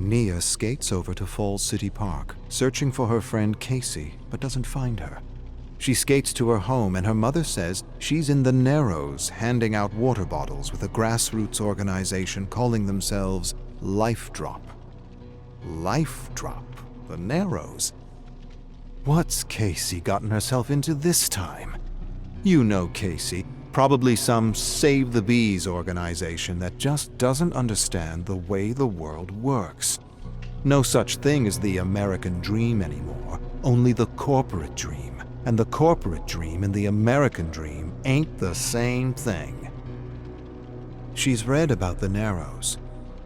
Nea skates over to Falls City Park, searching for her friend Casey, but doesn't find her. She skates to her home, and her mother says she's in the Narrows handing out water bottles with a grassroots organization calling themselves Life Drop. Life Drop? The Narrows? What's Casey gotten herself into this time? You know Casey, probably some Save the Bees organization that just doesn't understand the way the world works. No such thing as the American dream anymore, only the corporate dream. And the corporate dream and the American dream ain't the same thing. She's read about the Narrows,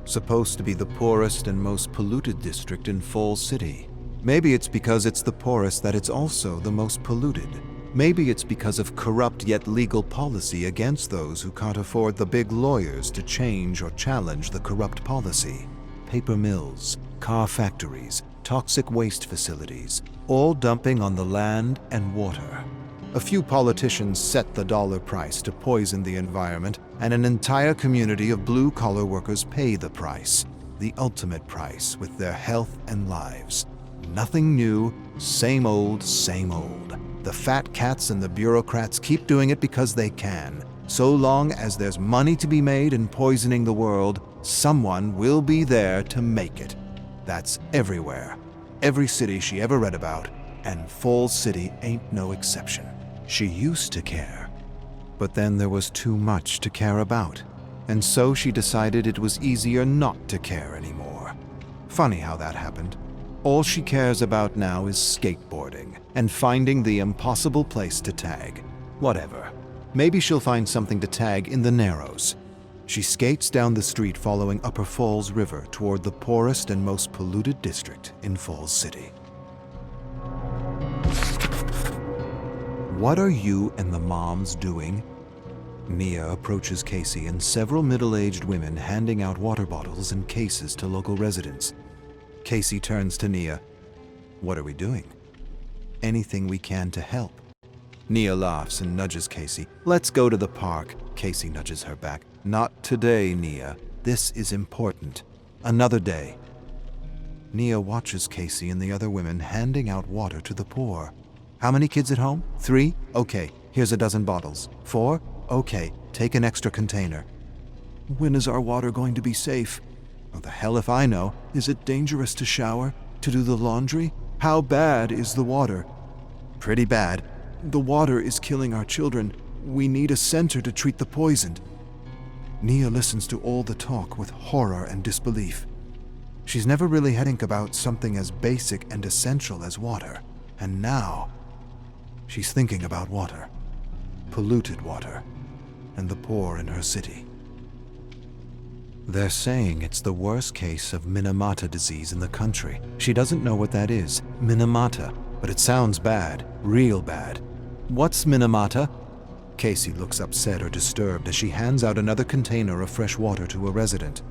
supposed to be the poorest and most polluted district in Falls City. Maybe it's because it's the poorest that it's also the most polluted. Maybe it's because of corrupt yet legal policy against those who can't afford the big lawyers to change or challenge the corrupt policy. Paper mills, car factories, toxic waste facilities, all dumping on the land and water. A few politicians set the dollar price to poison the environment, and an entire community of blue-collar workers pay the price, the ultimate price, with their health and lives. Nothing new, same old, same old. The fat cats and the bureaucrats keep doing it because they can. So long as there's money to be made in poisoning the world, someone will be there to make it. That's everywhere. Every city she ever read about, and Falls City ain't no exception. She used to care, but then there was too much to care about, and so she decided it was easier not to care anymore. Funny how that happened. All she cares about now is skateboarding and finding the impossible place to tag. Whatever. Maybe she'll find something to tag in the Narrows. She skates down the street following Upper Falls River toward the poorest and most polluted district in Falls City. What are you and the moms doing? Nea approaches Casey and several middle-aged women handing out water bottles and cases to local residents. Casey turns to Nea. What are we doing? Anything we can to help. Nea laughs and nudges Casey. Let's go to the park. Casey nudges her back. Not today, Nea. This is important. Another day. Nea watches Casey and the other women handing out water to the poor. How many kids at home? 3? Okay, here's a dozen bottles. 4? Okay, take an extra container. When is our water going to be safe? Well, the hell if I know. Is it dangerous to shower? To do the laundry? How bad is the water? Pretty bad. The water is killing our children. We need a center to treat the poisoned. Nea listens to all the talk with horror and disbelief. She's never really had to think about something as basic and essential as water. And now, she's thinking about water. Polluted water. And the poor in her city. They're saying it's the worst case of Minamata disease in the country. She doesn't know what that is, Minamata, but it sounds bad, real bad. What's Minamata? Casey looks upset or disturbed as she hands out another container of fresh water to a resident.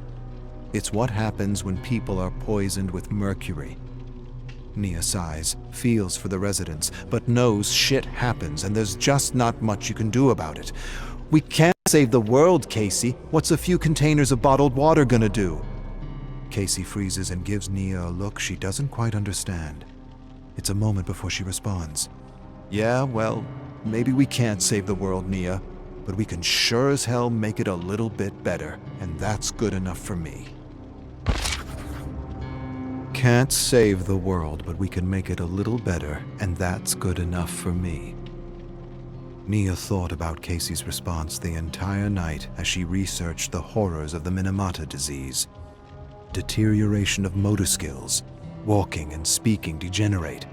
It's what happens when people are poisoned with mercury. Nea sighs, feels for the residents, but knows shit happens and there's just not much you can do about it. We can't save the world, Casey. What's a few containers of bottled water gonna do? Casey freezes and gives Nea a look she doesn't quite understand. It's a moment before she responds. Yeah, well, maybe we can't save the world, Nea, but we can sure as hell make it a little bit better, and that's good enough for me. Can't save the world, but we can make it a little better, and that's good enough for me. Nea thought about Casey's response the entire night as she researched the horrors of the Minamata disease. Deterioration of motor skills, walking and speaking degenerate,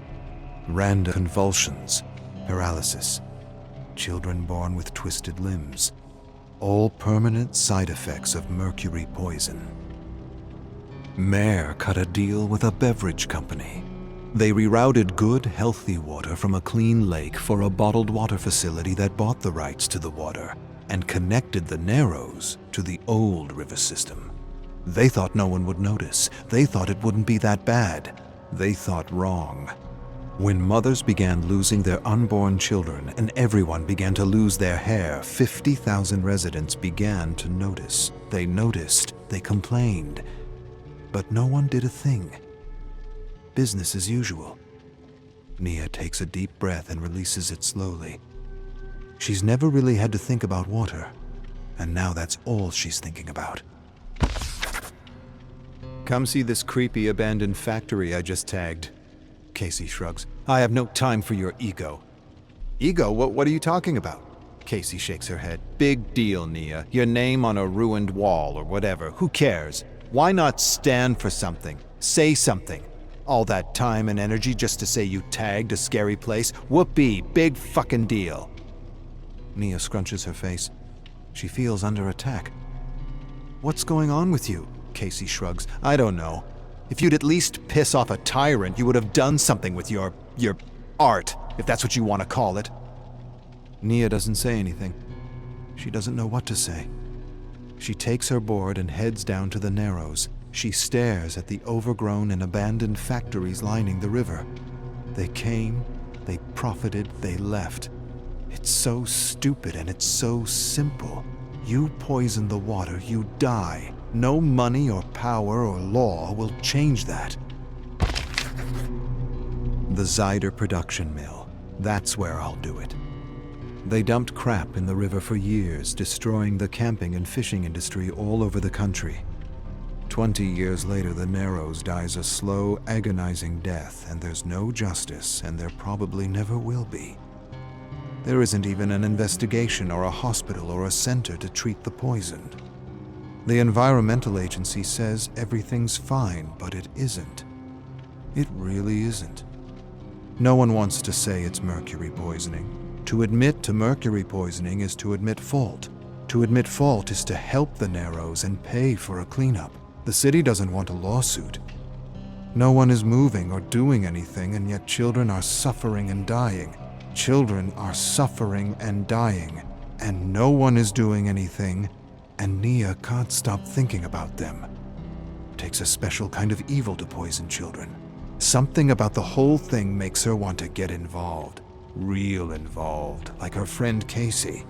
random convulsions, paralysis, children born with twisted limbs, all permanent side effects of mercury poison. Mayor cut a deal with a beverage company. They rerouted good, healthy water from a clean lake for a bottled water facility that bought the rights to the water and connected the Narrows to the old river system. They thought no one would notice. They thought it wouldn't be that bad. They thought wrong. When mothers began losing their unborn children and everyone began to lose their hair, 50,000 residents began to notice. They noticed. They complained. but no one did a thing. Business as usual. Nea takes a deep breath and releases it slowly. She's never really had to think about water, and now that's all she's thinking about. Come see this creepy abandoned factory I just tagged. Casey shrugs. I have no time for your ego. Ego? What are you talking about? Casey shakes her head. Big deal, Nea. Your name on a ruined wall or whatever. Who cares? Why not stand for something? Say something. All that time and energy just to say you tagged a scary place? Whoopee, big fucking deal. Nea scrunches her face. She feels under attack. What's going on with you? Casey shrugs. I don't know. If you'd at least piss off a tyrant, you would have done something with your art, if that's what you want to call it. Nea doesn't say anything. She doesn't know what to say. She takes her board and heads down to the Narrows. She stares at the overgrown and abandoned factories lining the river. They came, they profited, they left. It's so stupid and it's so simple. You poison the water, you die. No money or power or law will change that. The Zyder production mill. That's where I'll do it. They dumped crap in the river for years, destroying the camping and fishing industry all over the country. 20 years later, the Narrows dies a slow, agonizing death, and there's no justice, and there probably never will be. There isn't even an investigation or a hospital or a center to treat the poisoned. The environmental agency says everything's fine, but it isn't. It really isn't. No one wants to say it's mercury poisoning. To admit to mercury poisoning is to admit fault. To admit fault is to help the Narrows and pay for a cleanup. The city doesn't want a lawsuit. No one is moving or doing anything, and yet children are suffering and dying. Children are suffering and dying, and no one is doing anything, and Nea can't stop thinking about them. It takes a special kind of evil to poison children. Something about the whole thing makes her want to get involved. Real involved, like her friend Casey.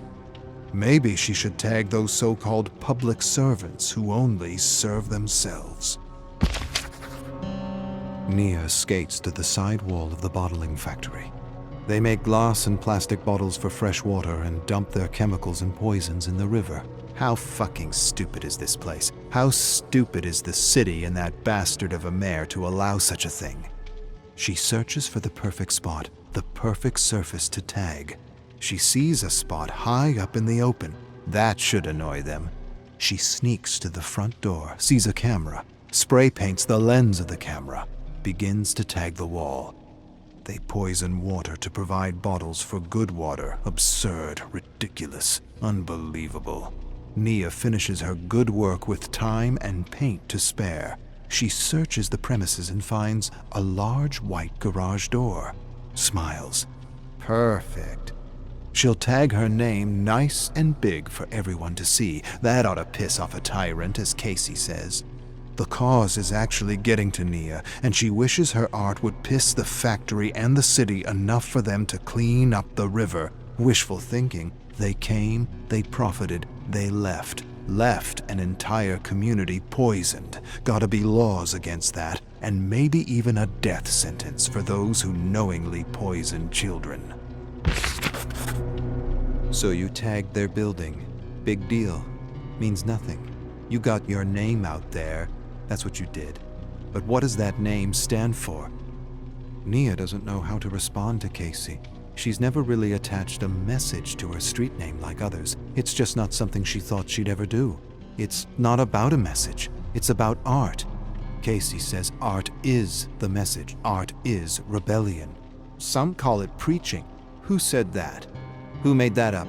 Maybe she should tag those so-called public servants who only serve themselves. Nea skates to the side wall of the bottling factory. They make glass and plastic bottles for fresh water and dump their chemicals and poisons in the river. How fucking stupid is this place? How stupid is the city and that bastard of a mayor to allow such a thing? She searches for the perfect spot, the perfect surface to tag. She sees a spot high up in the open. That should annoy them. She sneaks to the front door, sees a camera, spray paints the lens of the camera, begins to tag the wall. They poison water to provide bottles for good water. Absurd, ridiculous, unbelievable. Nea finishes her good work with time and paint to spare. She searches the premises and finds a large white garage door. Smiles. Perfect. She'll tag her name nice and big for everyone to see. That ought to piss off a tyrant, as Casey says. The cause is actually getting to Nea, and she wishes her art would piss the factory and the city enough for them to clean up the river. Wishful thinking. They came, they profited, they left. Left an entire community poisoned. Gotta be laws against that, and maybe even a death sentence for those who knowingly poison children. So you tagged their building. Big deal. Means nothing. You got your name out there. That's what you did. But what does that name stand for? Nea doesn't know how to respond to Casey. She's never really attached a message to her street name like others. It's just not something she thought she'd ever do. It's not about a message. It's about art. Casey says art is the message. Art is rebellion. Some call it preaching. Who said that? Who made that up?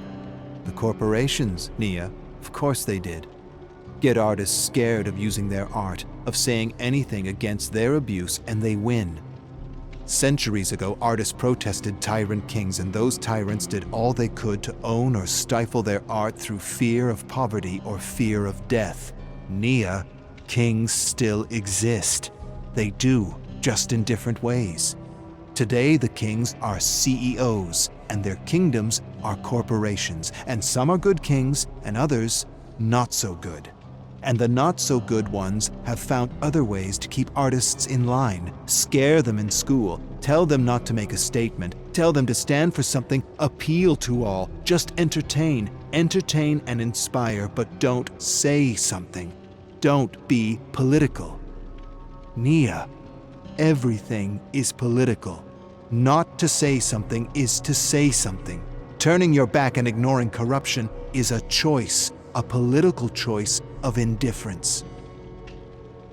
The corporations, Nea. Of course they did. Get artists scared of using their art, of saying anything against their abuse, and they win. Centuries ago, artists protested tyrant kings, and those tyrants did all they could to own or stifle their art through fear of poverty or fear of death. Nea, kings still exist. They do, just in different ways. Today, the kings are CEOs, and their kingdoms are corporations, and some are good kings, and others not so good. And the not-so-good ones have found other ways to keep artists in line, scare them in school, tell them not to make a statement, tell them to stand for something, appeal to all, just entertain and inspire, but don't say something. Don't be political. Nea, everything is political. Not to say something is to say something. Turning your back and ignoring corruption is a choice, a political choice of indifference.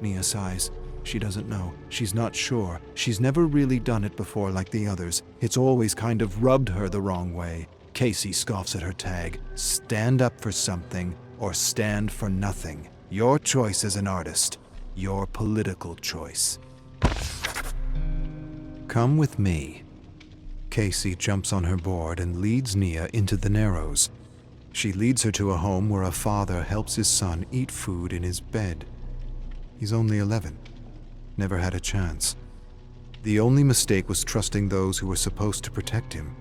Nea sighs. She doesn't know. She's not sure. She's never really done it before like the others. It's always kind of rubbed her the wrong way. Casey scoffs at her tag. Stand up for something or stand for nothing. Your choice as an artist. Your political choice. Come with me. Casey jumps on her board and leads Nea into the Narrows. She leads her to a home where a father helps his son eat food in his bed. He's only 11. Never had a chance. The only mistake was trusting those who were supposed to protect him.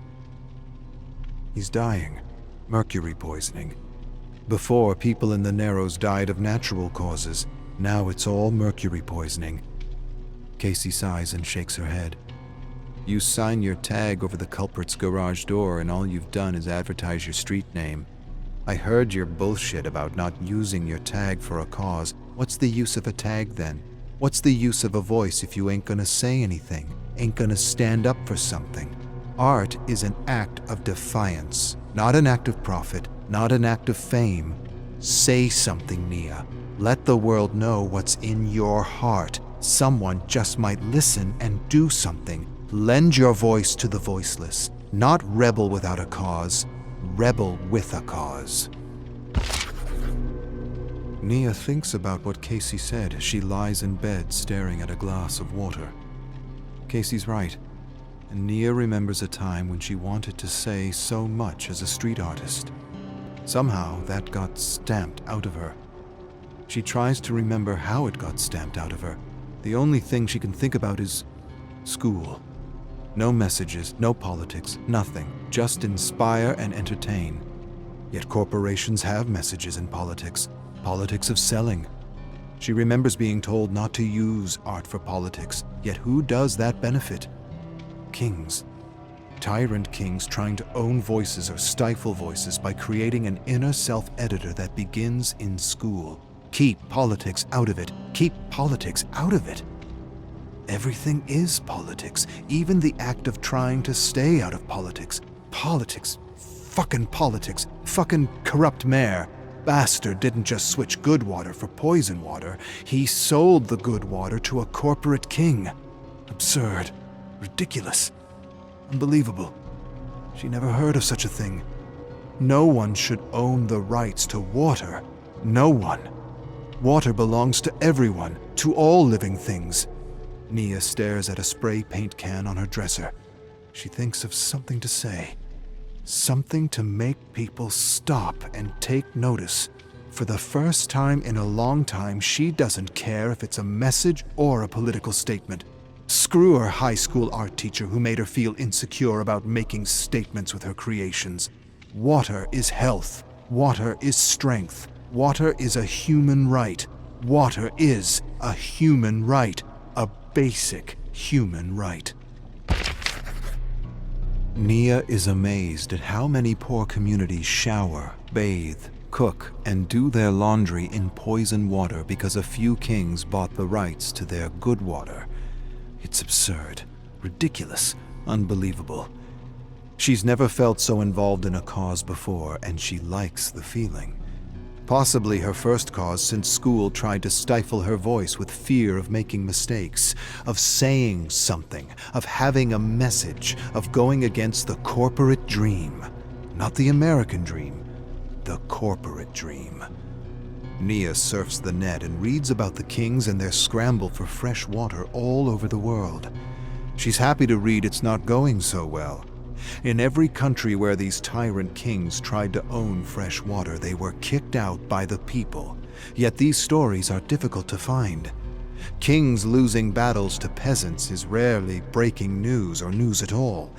He's dying. Mercury poisoning. Before, people in the Narrows died of natural causes. Now it's all mercury poisoning. Casey sighs and shakes her head. You sign your tag over the culprit's garage door and all you've done is advertise your street name. I heard your bullshit about not using your tag for a cause. What's the use of a tag then? What's the use of a voice if you ain't gonna say anything? Ain't gonna stand up for something? Art is an act of defiance, not an act of profit, not an act of fame. Say something, Nea. Let the world know what's in your heart. Someone just might listen and do something. Lend your voice to the voiceless. Not rebel without a cause. Rebel with a cause. Nea thinks about what Casey said as she lies in bed staring at a glass of water. Casey's right, and Nea remembers a time when she wanted to say so much as a street artist. Somehow that got stamped out of her. She tries to remember how it got stamped out of her. The only thing she can think about is school. No messages, no politics, nothing. Just inspire and entertain. Yet corporations have messages in politics. Politics of selling. She remembers being told not to use art for politics. Yet who does that benefit? Kings. Tyrant kings trying to own voices or stifle voices by creating an inner self-editor that begins in school. Keep politics out of it. Keep politics out of it. Everything is politics, even the act of trying to stay out of politics. Politics. Fucking corrupt mayor. Bastard didn't just switch good water for poison water. He sold the good water to a corporate king. Absurd. Ridiculous. Unbelievable. She never heard of such a thing. No one should own the rights to water. No one. Water belongs to everyone, to all living things. Nea stares at a spray paint can on her dresser. She thinks of something to say. Something to make people stop and take notice. For the first time in a long time, she doesn't care if it's a message or a political statement. Screw her high school art teacher who made her feel insecure about making statements with her creations. Water is health. Water is strength. Water is a human right. Water is a human right. A basic human right. Nea is amazed at how many poor communities shower, bathe, cook, and do their laundry in poison water because a few kings bought the rights to their good water. It's absurd, ridiculous, unbelievable. She's never felt so involved in a cause before, and she likes the feeling. Possibly her first cause since school tried to stifle her voice with fear of making mistakes, of saying something, of having a message, of going against the corporate dream. Not the American dream, the corporate dream. Nea surfs the net and reads about the kings and their scramble for fresh water all over the world. She's happy to read it's not going so well. In every country where these tyrant kings tried to own fresh water, they were kicked out by the people. Yet these stories are difficult to find. Kings losing battles to peasants is rarely breaking news or news at all.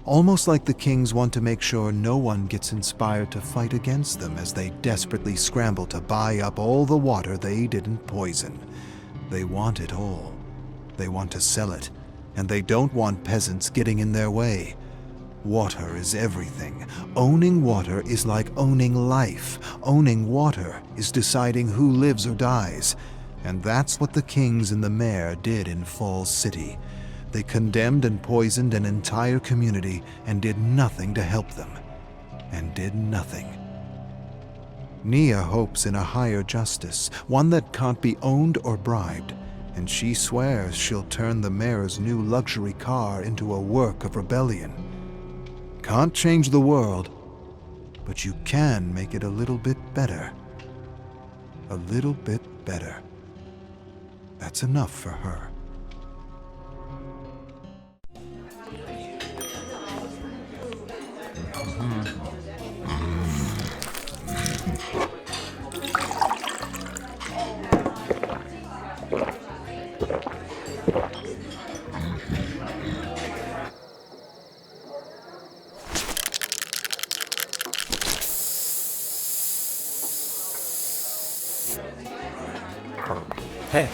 almost like the kings want to make sure no one gets inspired to fight against them as they desperately scramble to buy up all the water they didn't poison. They want it all. They want to sell it, and they don't want peasants getting in their way. Water is everything. Owning water is like owning life. Owning water is deciding who lives or dies. And that's what the kings and the mayor did in Falls City. They condemned and poisoned an entire community and did nothing to help them. And did nothing. Nea hopes in a higher justice, one that can't be owned or bribed, and she swears she'll turn the mayor's new luxury car into a work of rebellion. Can't change the world, but you can make it a little bit better. A little bit better. That's enough for her. Hey.